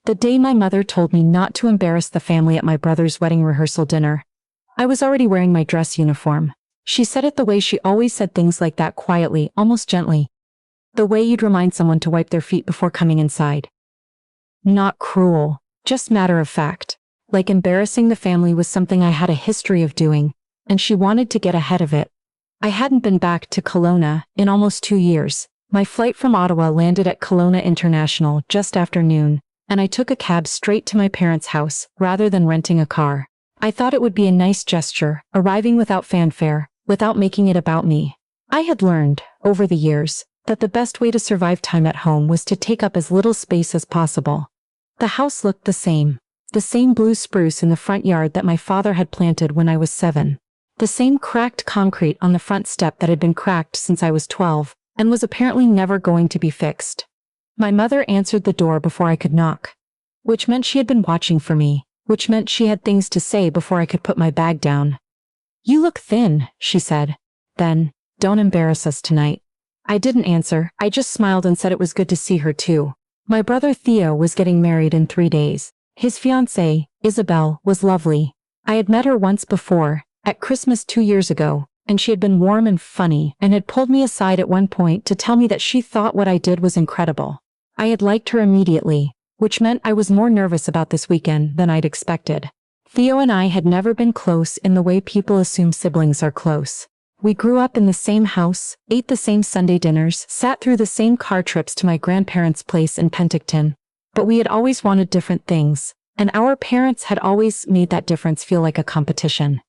The day my mother told me not to embarrass the family at my brother's wedding rehearsal dinner. I was already wearing my dress uniform. She said it the way she always said things like that, quietly, almost gently. The way you'd remind someone to wipe their feet before coming inside. Not cruel, just matter of fact. Like embarrassing the family was something I had a history of doing, and she wanted to get ahead of it. I hadn't been back to Kelowna in almost 2 years. My flight from Ottawa landed at Kelowna International just after noon, and I took a cab straight to my parents' house, rather than renting a car. I thought it would be a nice gesture, arriving without fanfare, without making it about me. I had learned, over the years, that the best way to survive time at home was to take up as little space as possible. The house looked the same blue spruce in the front yard that my father had planted when I was 7. The same cracked concrete on the front step that had been cracked since I was 12, and was apparently never going to be fixed. My mother answered the door before I could knock, which meant she had been watching for me, which meant she had things to say before I could put my bag down. "You look thin," she said. Then, "Don't embarrass us tonight." I didn't answer, I just smiled and said it was good to see her too. My brother Theo was getting married in 3 days. His fiancée, Isabel, was lovely. I had met her once before, at Christmas 2 years ago, and she had been warm and funny and had pulled me aside at one point to tell me that she thought what I did was incredible. I had liked her immediately, which meant I was more nervous about this weekend than I'd expected. Theo and I had never been close in the way people assume siblings are close. We grew up in the same house, ate the same Sunday dinners, sat through the same car trips to my grandparents' place in Penticton. But we had always wanted different things, and our parents had always made that difference feel like a competition.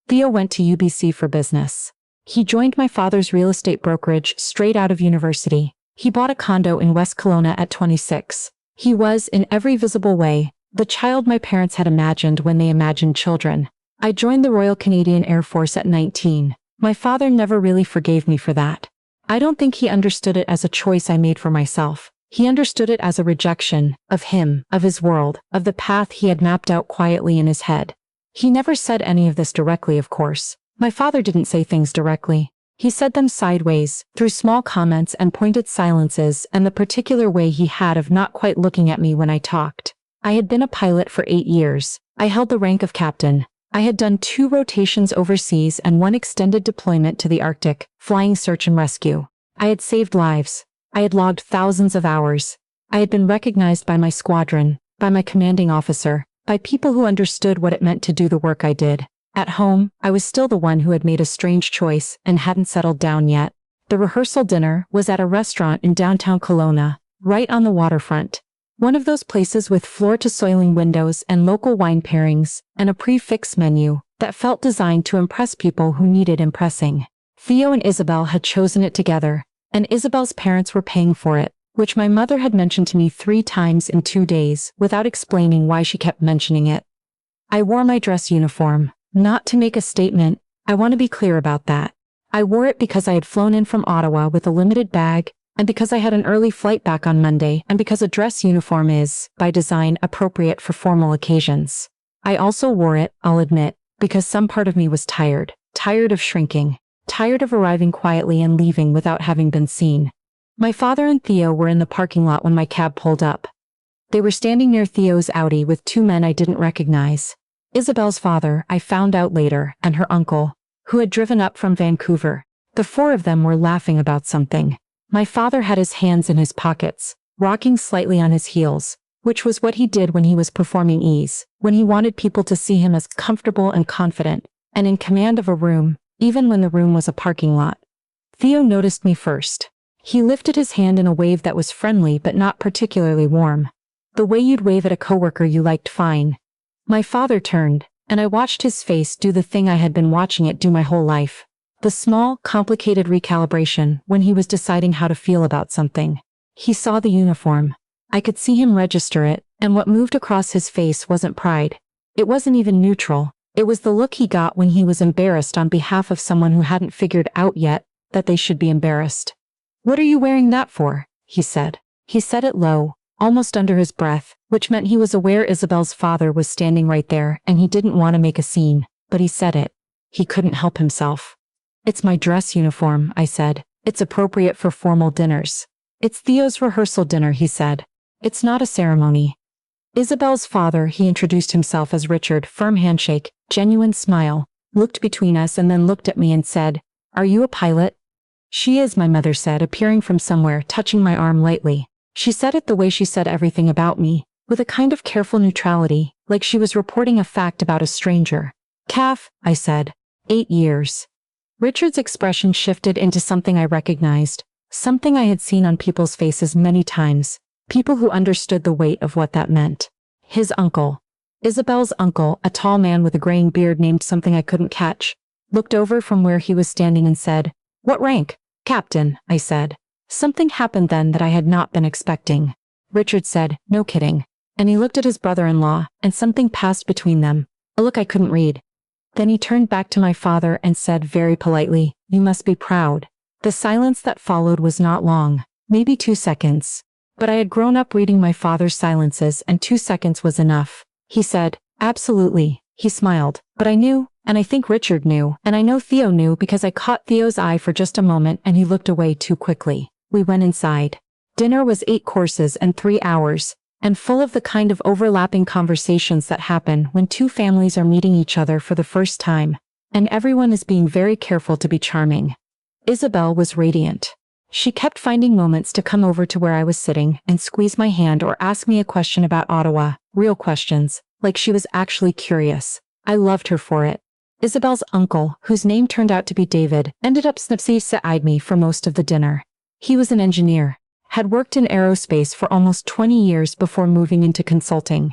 Theo went to UBC for business. He joined my father's real estate brokerage straight out of university. He bought a condo in West Kelowna at 26. He was, in every visible way, the child my parents had imagined when they imagined children. I joined the Royal Canadian Air Force at 19. My father never really forgave me for that. I don't think he understood it as a choice I made for myself. He understood it as a rejection of him, of his world, of the path he had mapped out quietly in his head. He never said any of this directly, of course. My father didn't say things directly. He said them sideways, through small comments and pointed silences, and the particular way he had of not quite looking at me when I talked. I had been a pilot for 8 years. I held the rank of captain. I had done 2 rotations overseas and 1 extended deployment to the Arctic, flying search and rescue. I had saved lives. I had logged thousands of hours. I had been recognized by my squadron, by my commanding officer, by people who understood what it meant to do the work I did. At home, I was still the one who had made a strange choice and hadn't settled down yet. The rehearsal dinner was at a restaurant in downtown Kelowna, right on the waterfront. One of those places with floor-to-ceiling windows and local wine pairings, and a prix-fixe menu that felt designed to impress people who needed impressing. Theo and Isabel had chosen it together, and Isabel's parents were paying for it, which my mother had mentioned to me 3 times in 2 days without explaining why she kept mentioning it. I wore my dress uniform. Not to make a statement, I want to be clear about that. I wore it because I had flown in from Ottawa with a limited bag, and because I had an early flight back on Monday, and because a dress uniform is, by design, appropriate for formal occasions. I also wore it, I'll admit, because some part of me was tired of shrinking, tired of arriving quietly and leaving without having been seen. My father and Theo were in the parking lot when my cab pulled up. They were standing near Theo's Audi with 2 men I didn't recognize. Isabel's father, I found out later, and her uncle, who had driven up from Vancouver. The 4 of them were laughing about something. My father had his hands in his pockets, rocking slightly on his heels, which was what he did when he was performing ease, when he wanted people to see him as comfortable and confident, and in command of a room, even when the room was a parking lot. Theo noticed me first. He lifted his hand in a wave that was friendly but not particularly warm. The way you'd wave at a coworker you liked fine. My father turned, and I watched his face do the thing I had been watching it do my whole life. The small, complicated recalibration when he was deciding how to feel about something. He saw the uniform. I could see him register it, and what moved across his face wasn't pride. It wasn't even neutral. It was the look he got when he was embarrassed on behalf of someone who hadn't figured out yet that they should be embarrassed. "What are you wearing that for?" he said. He said it low, almost under his breath, which meant he was aware Isabel's father was standing right there and he didn't want to make a scene, but he said it. He couldn't help himself. "It's my dress uniform," I said. "It's appropriate for formal dinners." "It's Theo's rehearsal dinner," he said. "It's not a ceremony." Isabel's father, he introduced himself as Richard, firm handshake, genuine smile, looked between us and then looked at me and said, "Are you a pilot?" "She is," my mother said, appearing from somewhere, touching my arm lightly. She said it the way she said everything about me, with a kind of careful neutrality, like she was reporting a fact about a stranger. "Calf," I said. 8 years. Richard's expression shifted into something I recognized, something I had seen on people's faces many times, people who understood the weight of what that meant. His uncle. Isabel's uncle, a tall man with a graying beard named something I couldn't catch, looked over from where he was standing and said, "What rank?" "Captain," I said. Something happened then that I had not been expecting. Richard said, "No kidding." And he looked at his brother-in-law, and something passed between them, a look I couldn't read. Then he turned back to my father and said very politely, "You must be proud." The silence that followed was not long, maybe 2 seconds. But I had grown up reading my father's silences, and 2 seconds was enough. He said, "Absolutely." He smiled. But I knew, and I think Richard knew, and I know Theo knew because I caught Theo's eye for just a moment and he looked away too quickly. We went inside. Dinner was 8 courses and 3 hours, and full of the kind of overlapping conversations that happen when 2 families are meeting each other for the first time, and everyone is being very careful to be charming. Isabel was radiant. She kept finding moments to come over to where I was sitting and squeeze my hand or ask me a question about Ottawa, real questions, like she was actually curious. I loved her for it. Isabel's uncle, whose name turned out to be David, ended up snipsy-eyed me for most of the dinner. He was an engineer, had worked in aerospace for almost 20 years before moving into consulting.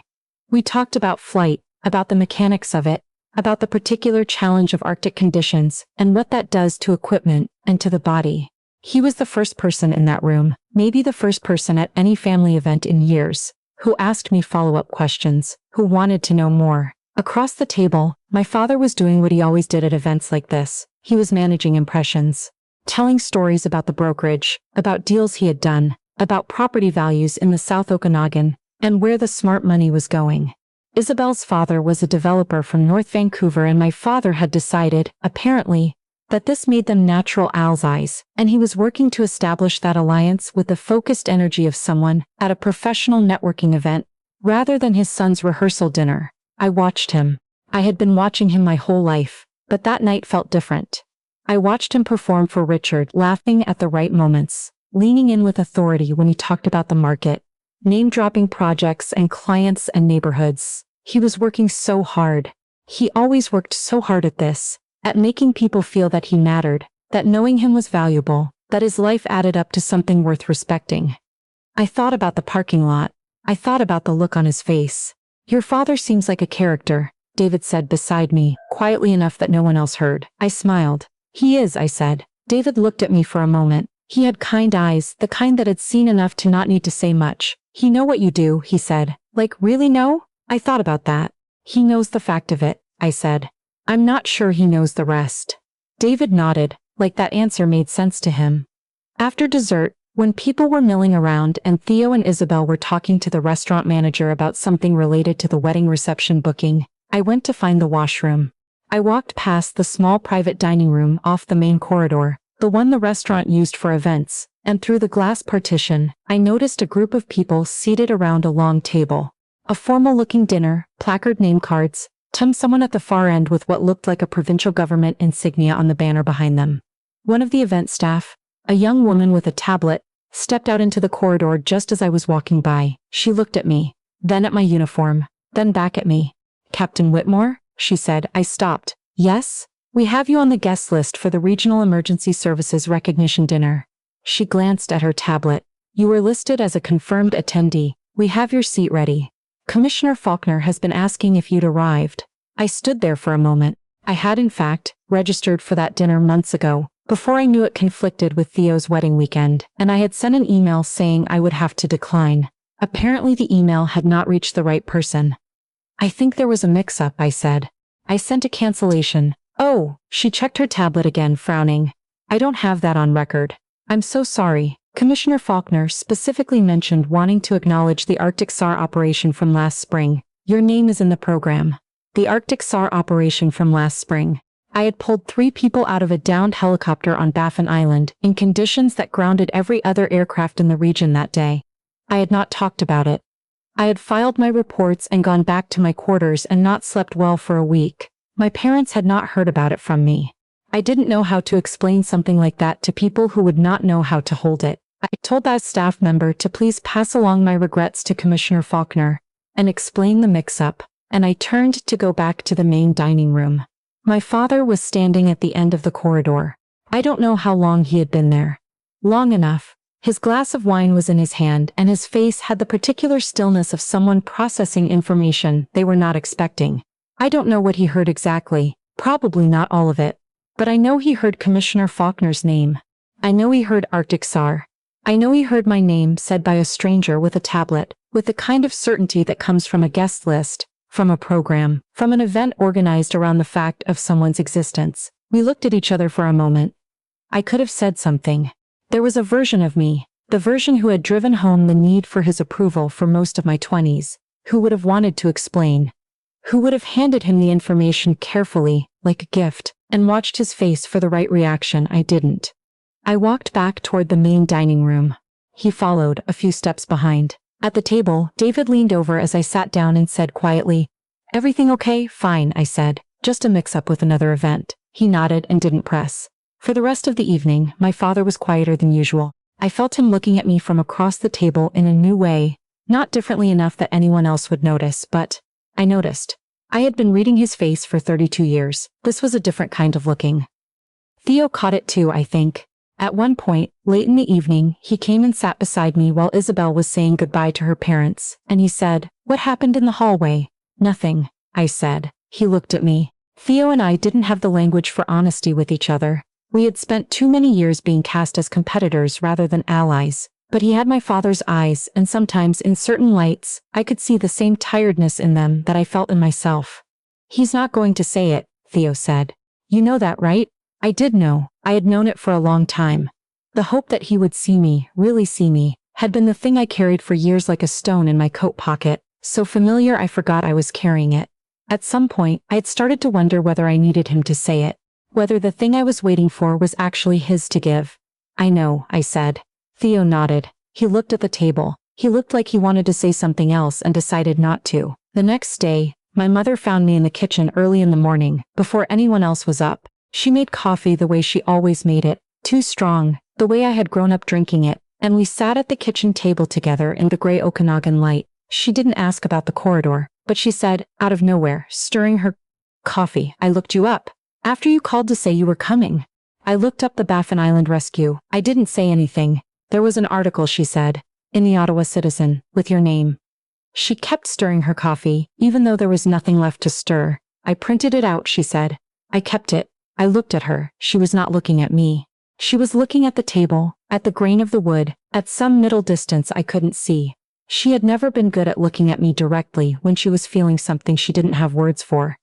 We talked about flight, about the mechanics of it, about the particular challenge of Arctic conditions, and what that does to equipment and to the body. He was the first person in that room, maybe the first person at any family event in years, who asked me follow-up questions, who wanted to know more. Across the table, my father was doing what he always did at events like this. He was managing impressions, telling stories about the brokerage, about deals he had done, about property values in the South Okanagan, and where the smart money was going. Isabel's father was a developer from North Vancouver, and my father had decided, apparently, that this made them natural allies, and he was working to establish that alliance with the focused energy of someone at a professional networking event, rather than his son's rehearsal dinner. I watched him. I had been watching him my whole life, but that night felt different. I watched him perform for Richard, laughing at the right moments, leaning in with authority when he talked about the market, name-dropping projects and clients and neighborhoods. He was working so hard. He always worked so hard at this, at making people feel that he mattered, that knowing him was valuable, that his life added up to something worth respecting. I thought about the parking lot. I thought about the look on his face. "Your father seems like a character," David said beside me, quietly enough that no one else heard. I smiled. "He is," I said. David looked at me for a moment. He had kind eyes, the kind that had seen enough to not need to say much. "He know what you do," he said. "Like, really know?" I thought about that. "He knows the fact of it," I said. "I'm not sure he knows the rest." David nodded, like that answer made sense to him. After dessert, when people were milling around and Theo and Isabel were talking to the restaurant manager about something related to the wedding reception booking, I went to find the washroom. I walked past the small private dining room off the main corridor, the one the restaurant used for events, and through the glass partition, I noticed a group of people seated around a long table. A formal-looking dinner, placard name cards, someone at the far end with what looked like a provincial government insignia on the banner behind them. One of the event staff, a young woman with a tablet, stepped out into the corridor just as I was walking by. She looked at me, then at my uniform, then back at me. "Captain Whitmore?" she said. I stopped. "Yes? We have you on the guest list for the Regional Emergency Services Recognition Dinner." She glanced at her tablet. "You were listed as a confirmed attendee. We have your seat ready. Commissioner Faulkner has been asking if you'd arrived." I stood there for a moment. I had, in fact, registered for that dinner months ago, before I knew it conflicted with Theo's wedding weekend, and I had sent an email saying I would have to decline. Apparently the email had not reached the right person. "I think there was a mix-up," I said. "I sent a cancellation." "Oh," she checked her tablet again, frowning. "I don't have that on record. I'm so sorry. Commissioner Faulkner specifically mentioned wanting to acknowledge the Arctic SAR operation from last spring. Your name is in the program." The Arctic SAR operation from last spring. I had pulled 3 people out of a downed helicopter on Baffin Island in conditions that grounded every other aircraft in the region that day. I had not talked about it. I had filed my reports and gone back to my quarters and not slept well for a week. My parents had not heard about it from me. I didn't know how to explain something like that to people who would not know how to hold it. I told that staff member to please pass along my regrets to Commissioner Faulkner and explain the mix-up, and I turned to go back to the main dining room. My father was standing at the end of the corridor. I don't know how long he had been there. Long enough. His glass of wine was in his hand, and his face had the particular stillness of someone processing information they were not expecting. I don't know what he heard exactly, probably not all of it. But I know he heard Commissioner Faulkner's name. I know he heard Arctic Czar. I know he heard my name said by a stranger with a tablet, with the kind of certainty that comes from a guest list, from a program, from an event organized around the fact of someone's existence. We looked at each other for a moment. I could have said something. There was a version of me, the version who had driven home the need for his approval for most of my 20s, who would have wanted to explain, who would have handed him the information carefully, like a gift, and watched his face for the right reaction. I didn't. I walked back toward the main dining room. He followed, a few steps behind. At the table, David leaned over as I sat down and said quietly, "Everything okay?" "Fine," I said. "Just a mix-up with another event." He nodded and didn't press. For the rest of the evening, my father was quieter than usual. I felt him looking at me from across the table in a new way, not differently enough that anyone else would notice, but I noticed. I had been reading his face for 32 years. This was a different kind of looking. Theo caught it too, I think. At one point, late in the evening, he came and sat beside me while Isabel was saying goodbye to her parents, and he said, "What happened in the hallway?" "Nothing," I said. He looked at me. Theo and I didn't have the language for honesty with each other. We had spent too many years being cast as competitors rather than allies, but he had my father's eyes, and sometimes in certain lights, I could see the same tiredness in them that I felt in myself. "He's not going to say it," Theo said. "You know that, right?" I did know. I had known it for a long time. The hope that he would see me, really see me, had been the thing I carried for years like a stone in my coat pocket, so familiar I forgot I was carrying it. At some point, I had started to wonder whether I needed him to say it, whether the thing I was waiting for was actually his to give. "I know," I said. Theo nodded. He looked at the table. He looked like he wanted to say something else and decided not to. The next day, my mother found me in the kitchen early in the morning, before anyone else was up. She made coffee the way she always made it, too strong, the way I had grown up drinking it, and we sat at the kitchen table together in the gray Okanagan light. She didn't ask about the corridor, but she said, out of nowhere, stirring her coffee, "I looked you up after you called to say you were coming." I looked up the Baffin Island rescue. I didn't say anything. "There was an article," she said, "in the Ottawa Citizen, with your name." She kept stirring her coffee, even though there was nothing left to stir. "I printed it out," she said. I kept it. I looked at her. She was not looking at me. She was looking at the table, at the grain of the wood, at some middle distance I couldn't see. She had never been good at looking at me directly when she was feeling something she didn't have words for.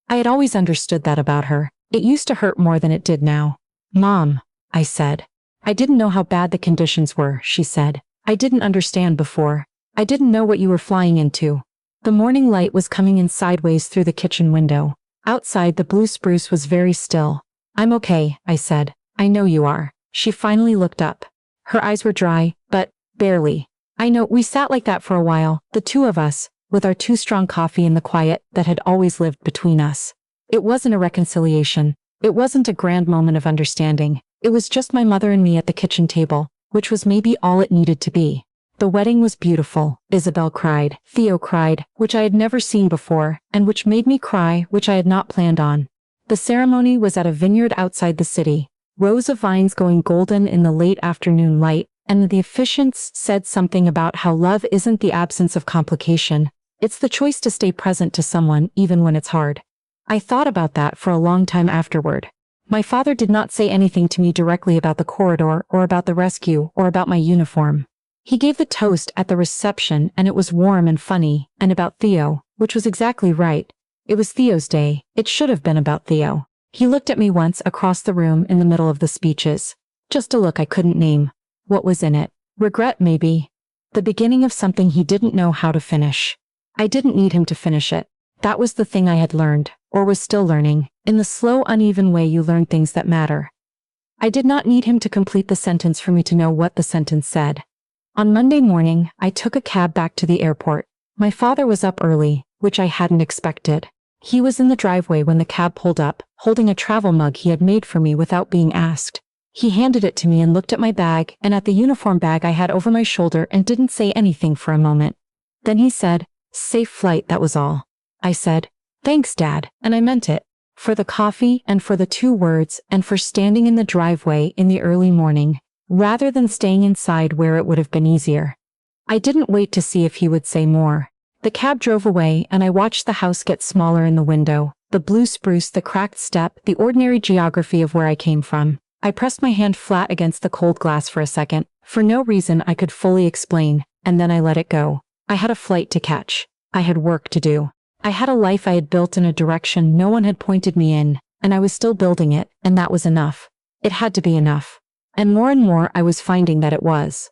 I had always understood that about her. It used to hurt more than it did now. "Mom," I said. "I didn't know how bad the conditions were," she said. "I didn't understand before. I didn't know what you were flying into." The morning light was coming in sideways through the kitchen window. Outside, the blue spruce was very still. "I'm okay," I said. "I know you are." She finally looked up. Her eyes were dry, but barely. I know. We sat like that for a while, the two of us, with our too strong coffee in the quiet that had always lived between us. It wasn't a reconciliation. It wasn't a grand moment of understanding. It was just my mother and me at the kitchen table, which was maybe all it needed to be. The wedding was beautiful, Isabel cried. Theo cried, which I had never seen before, and which made me cry, which I had not planned on. The ceremony was at a vineyard outside the city, rows of vines going golden in the late afternoon light, and the officiants said something about how love isn't the absence of complication, it's the choice to stay present to someone even when it's hard. I thought about that for a long time afterward. My father did not say anything to me directly about the corridor or about the rescue or about my uniform. He gave the toast at the reception and it was warm and funny, and about Theo, which was exactly right. It was Theo's day. It should have been about Theo. He looked at me once across the room in the middle of the speeches. Just a look I couldn't name. What was in it? Regret, maybe. The beginning of something he didn't know how to finish. I didn't need him to finish it. That was the thing I had learned, or was still learning, in the slow, uneven way you learn things that matter. I did not need him to complete the sentence for me to know what the sentence said. On Monday morning, I took a cab back to the airport. My father was up early, which I hadn't expected. He was in the driveway when the cab pulled up, holding a travel mug he had made for me without being asked. He handed it to me and looked at my bag and at the uniform bag I had over my shoulder and didn't say anything for a moment. Then he said, "Safe flight, that was all." I said, "Thanks, Dad," and I meant it. For the coffee and for the 2 words and for standing in the driveway in the early morning, rather than staying inside where it would have been easier. I didn't wait to see if he would say more. The cab drove away and I watched the house get smaller in the window, the blue spruce, the cracked step, the ordinary geography of where I came from. I pressed my hand flat against the cold glass for a second, for no reason I could fully explain, and then I let it go. I had a flight to catch. I had work to do. I had a life I had built in a direction no one had pointed me in, and I was still building it, and that was enough. It had to be enough. And more I was finding that it was.